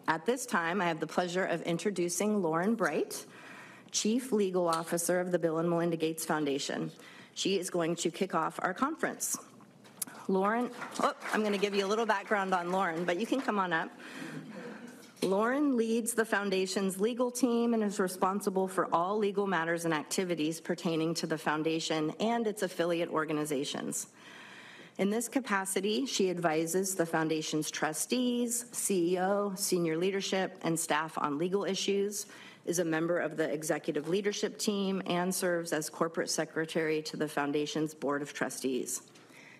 At this time, I have the pleasure of introducing Lauren Bright, Chief Legal Officer of the Bill and Melinda Gates Foundation. She is going to kick off our conference. Lauren, I'm going to give you a little background on Lauren, but you can come on up. Lauren leads the foundation's legal team and is responsible for all legal matters and activities pertaining to the foundation and its affiliate organizations. In this capacity, she advises the foundation's trustees, CEO, senior leadership, and staff on legal issues, is a member of the executive leadership team, and serves as corporate secretary to the foundation's board of trustees.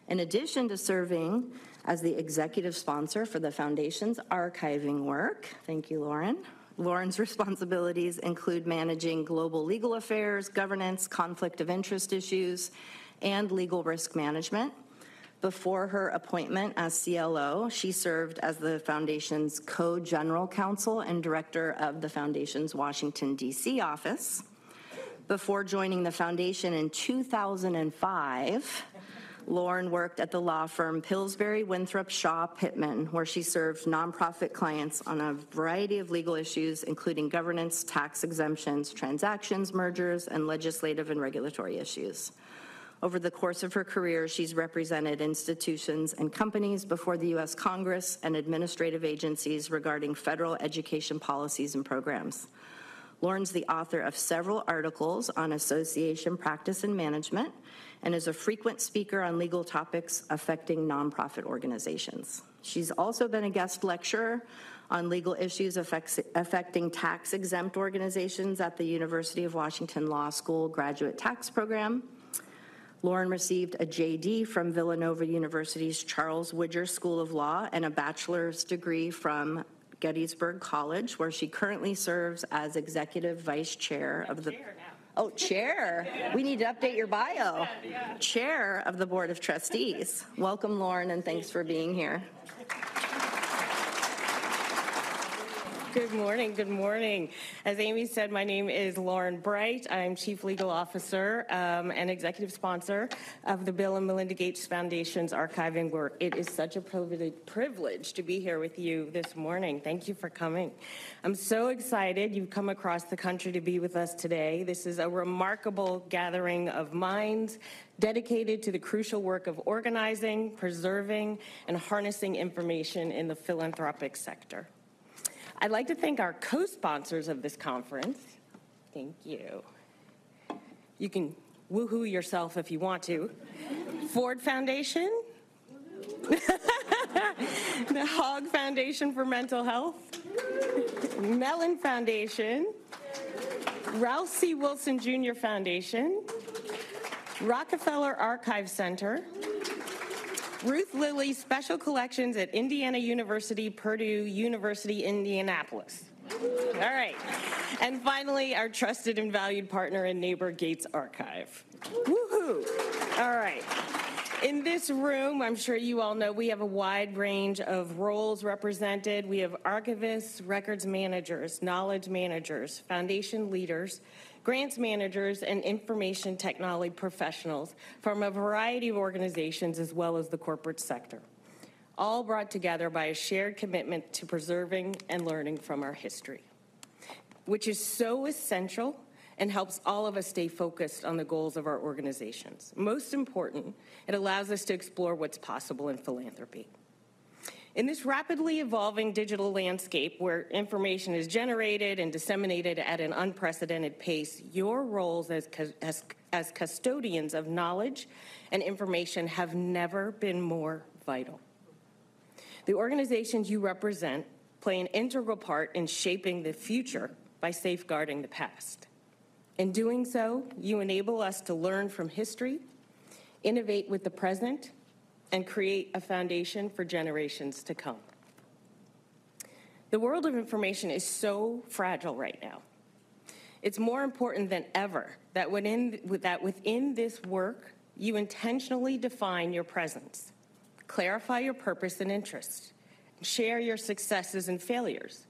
In addition to serving as the executive sponsor for the foundation's archiving work, thank you, Lauren. Lauren's responsibilities include managing global legal affairs, governance, conflict of interest issues, and legal risk management. Before her appointment as CLO, she served as the foundation's co-general counsel and director of the foundation's Washington, D.C. office. Before joining the foundation in 2005, Lauren worked at the law firm Pillsbury, Winthrop, Shaw, Pittman, where she served nonprofit clients on a variety of legal issues, including governance, tax exemptions, transactions, mergers, and legislative and regulatory issues. Over the course of her career, she's represented institutions and companies before the U.S. Congress and administrative agencies regarding federal education policies and programs. Lauren's the author of several articles on association practice and management and is a frequent speaker on legal topics affecting nonprofit organizations. She's also been a guest lecturer on legal issues affecting tax-exempt organizations at the University of Washington Law School Graduate Tax Program. Lauren received a JD from Villanova University's Charles Widger School of Law and a bachelor's degree from Gettysburg College, where she currently serves as executive vice chair of the... Chair now. Oh, chair. Yeah. We need to update your bio. Yeah. Chair of the Board of Trustees. Welcome, Lauren, and thanks for being here. Good morning. Good morning. As Amy said, my name is Lauren Bright. I'm Chief Legal Officer and Executive Sponsor of the Bill and Melinda Gates Foundation's archiving work. It is such a privilege to be here with you this morning. Thank you for coming. I'm so excited you've come across the country to be with us today. This is a remarkable gathering of minds dedicated to the crucial work of organizing, preserving, and harnessing information in the philanthropic sector. I'd like to thank our co-sponsors of this conference. Thank you. You can woohoo yourself if you want to. Ford Foundation, the Hogg Foundation for Mental Health, Mellon Foundation, Ralph C. Wilson Jr. Foundation, Rockefeller Archive Center, Ruth Lilly Special Collections at Indiana University-Purdue University, Indianapolis. All right. And finally, our trusted and valued partner and neighbor, Gates Archive. Woohoo! All right. In this room, I'm sure you all know, we have a wide range of roles represented. We have archivists, records managers, knowledge managers, foundation leaders, grants managers, and information technology professionals from a variety of organizations as well as the corporate sector, all brought together by a shared commitment to preserving and learning from our history, which is so essential and helps all of us stay focused on the goals of our organizations. Most important, it allows us to explore what's possible in philanthropy. In this rapidly evolving digital landscape where information is generated and disseminated at an unprecedented pace, your roles as custodians of knowledge and information have never been more vital. The organizations you represent play an integral part in shaping the future by safeguarding the past. In doing so, you enable us to learn from history, innovate with the present, and create a foundation for generations to come. The world of information is so fragile right now. It's more important than ever that within this work, you intentionally define your presence, clarify your purpose and interests, and share your successes and failures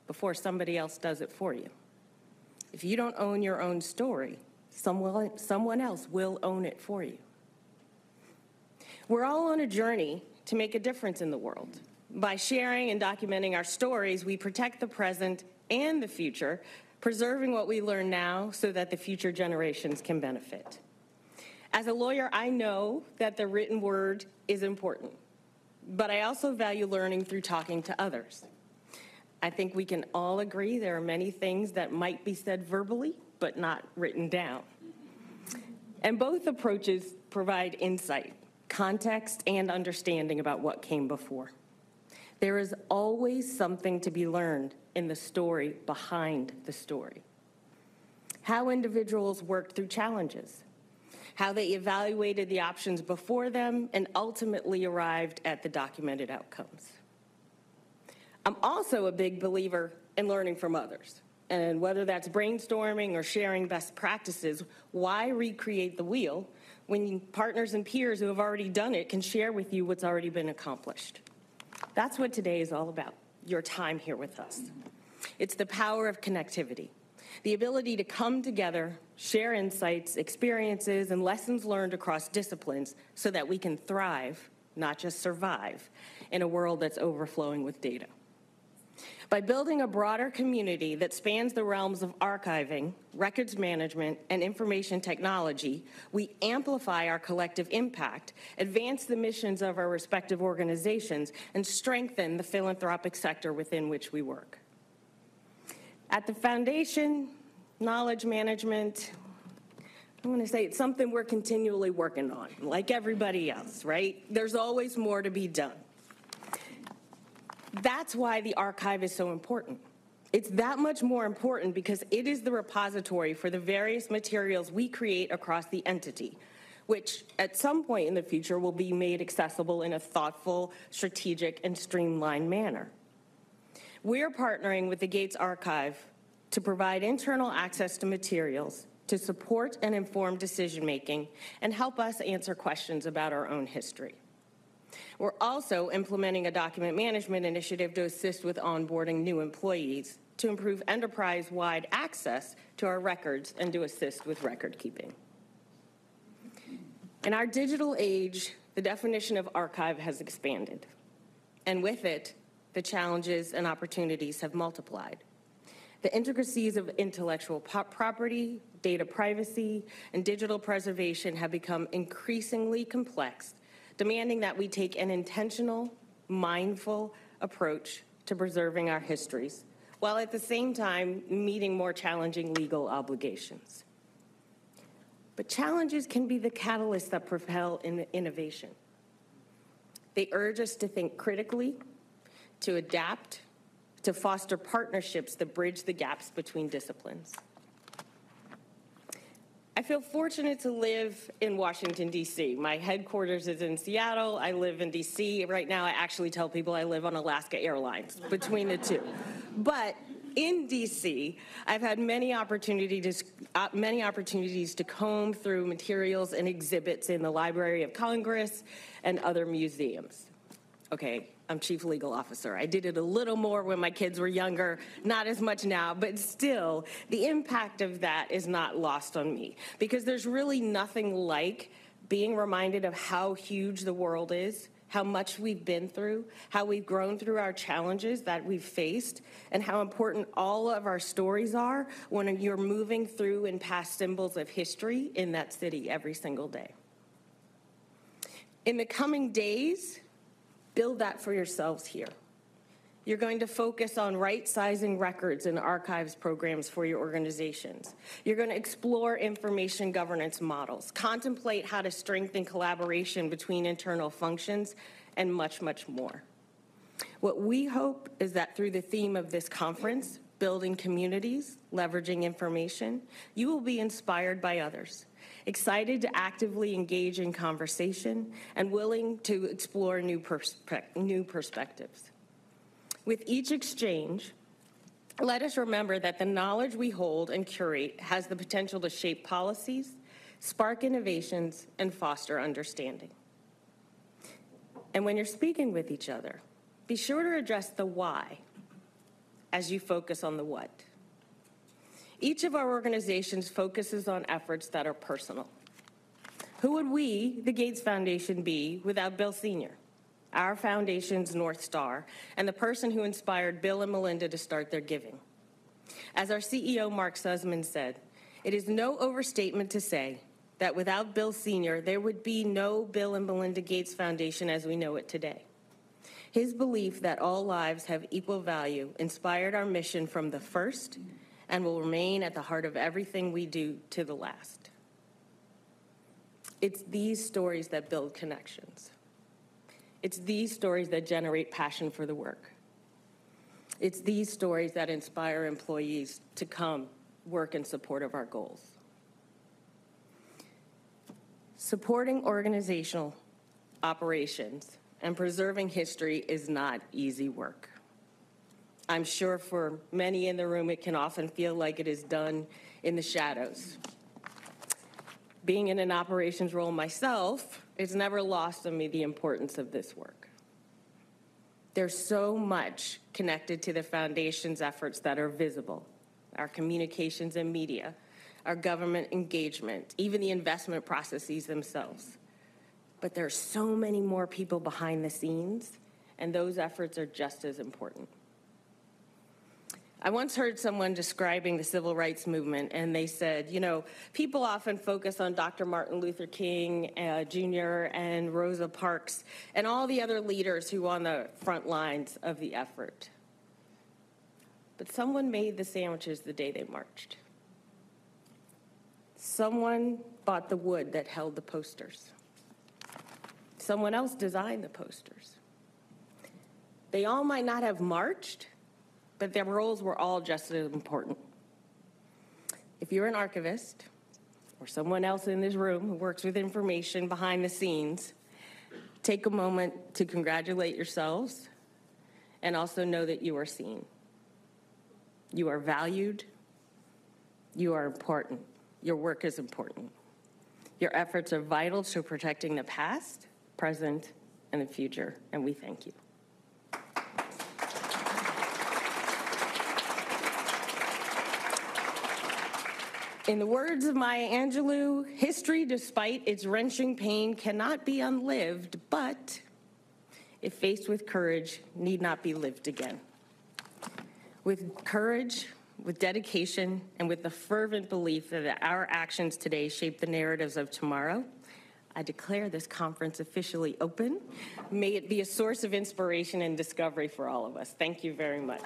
before somebody else does it for you. If you don't own your own story, someone else will own it for you. We're all on a journey to make a difference in the world. By sharing and documenting our stories, we protect the present and the future, preserving what we learn now so that the future generations can benefit. As a lawyer, I know that the written word is important, but I also value learning through talking to others. I think we can all agree there are many things that might be said verbally, but not written down. And both approaches provide insight, context, and understanding about what came before. There is always something to be learned in the story behind the story. How individuals worked through challenges, how they evaluated the options before them, and ultimately arrived at the documented outcomes. I'm also a big believer in learning from others. And whether that's brainstorming or sharing best practices, why recreate the wheel when partners and peers who have already done it can share with you what's already been accomplished? That's what today is all about, your time here with us. It's the power of connectivity, the ability to come together, share insights, experiences, and lessons learned across disciplines so that we can thrive, not just survive, in a world that's overflowing with data. By building a broader community that spans the realms of archiving, records management, and information technology, we amplify our collective impact, advance the missions of our respective organizations, and strengthen the philanthropic sector within which we work. At the foundation, knowledge management, I'm going to say it's something we're continually working on, like everybody else, right? There's always more to be done. That's why the archive is so important. It's that much more important because it is the repository for the various materials we create across the entity, which at some point in the future will be made accessible in a thoughtful, strategic, and streamlined manner. We're partnering with the Gates Archive to provide internal access to materials to support and inform decision-making and help us answer questions about our own history. We're also implementing a document management initiative to assist with onboarding new employees, to improve enterprise-wide access to our records, and to assist with record keeping. In our digital age, the definition of archive has expanded, and with it, the challenges and opportunities have multiplied. The intricacies of intellectual property, data privacy, and digital preservation have become increasingly complex, demanding that we take an intentional, mindful approach to preserving our histories, while at the same time meeting more challenging legal obligations. But challenges can be the catalyst that propel innovation. They urge us to think critically, to adapt, to foster partnerships that bridge the gaps between disciplines. I feel fortunate to live in Washington, D.C. My headquarters is in Seattle. I live in D.C. Right now, I actually tell people I live on Alaska Airlines, between the two. But in D.C., I've had many opportunities to comb through materials and exhibits in the Library of Congress and other museums. Okay, I'm chief legal officer. I did it a little more when my kids were younger, not as much now, but still, the impact of that is not lost on me, because there's really nothing like being reminded of how huge the world is, how much we've been through, how we've grown through our challenges that we've faced, and how important all of our stories are when you're moving through and past symbols of history in that city every single day. In the coming days, build that for yourselves here. You're going to focus on right-sizing records and archives programs for your organizations. You're going to explore information governance models, contemplate how to strengthen collaboration between internal functions, and much, much more. What we hope is that through the theme of this conference, building communities, leveraging information, you will be inspired by others, excited to actively engage in conversation, and willing to explore new perspectives. With each exchange, let us remember that the knowledge we hold and curate has the potential to shape policies, spark innovations, and foster understanding. And when you're speaking with each other, be sure to address the why as you focus on the what. Each of our organizations focuses on efforts that are personal. Who would we, the Gates Foundation, be without Bill Sr.? our foundation's North Star, and the person who inspired Bill and Melinda to start their giving. As our CEO, Mark Sussman, said, it is no overstatement to say that without Bill Sr., there would be no Bill and Melinda Gates Foundation as we know it today. His belief that all lives have equal value inspired our mission from the first and will remain at the heart of everything we do to the last. It's these stories that build connections. It's these stories that generate passion for the work. It's these stories that inspire employees to come work in support of our goals. Supporting organizational operations and preserving history is not easy work. I'm sure for many in the room, it can often feel like it is done in the shadows. Being in an operations role myself, it's never lost on me the importance of this work. There's so much connected to the foundation's efforts that are visible: our communications and media, our government engagement, even the investment processes themselves. But there are so many more people behind the scenes, and those efforts are just as important. I once heard someone describing the civil rights movement, and they said, you know, people often focus on Dr. Martin Luther King Jr. and Rosa Parks and all the other leaders who were on the front lines of the effort. But someone made the sandwiches the day they marched. Someone bought the wood that held the posters. Someone else designed the posters. They all might not have marched, but their roles were all just as important. If you're an archivist or someone else in this room who works with information behind the scenes, take a moment to congratulate yourselves and also know that you are seen. You are valued. You are important. Your work is important. Your efforts are vital to protecting the past, present, and the future, and we thank you. In the words of Maya Angelou, history, despite its wrenching pain, cannot be unlived, but if faced with courage, need not be lived again. With courage, with dedication, and with the fervent belief that our actions today shape the narratives of tomorrow, I declare this conference officially open. May it be a source of inspiration and discovery for all of us. Thank you very much.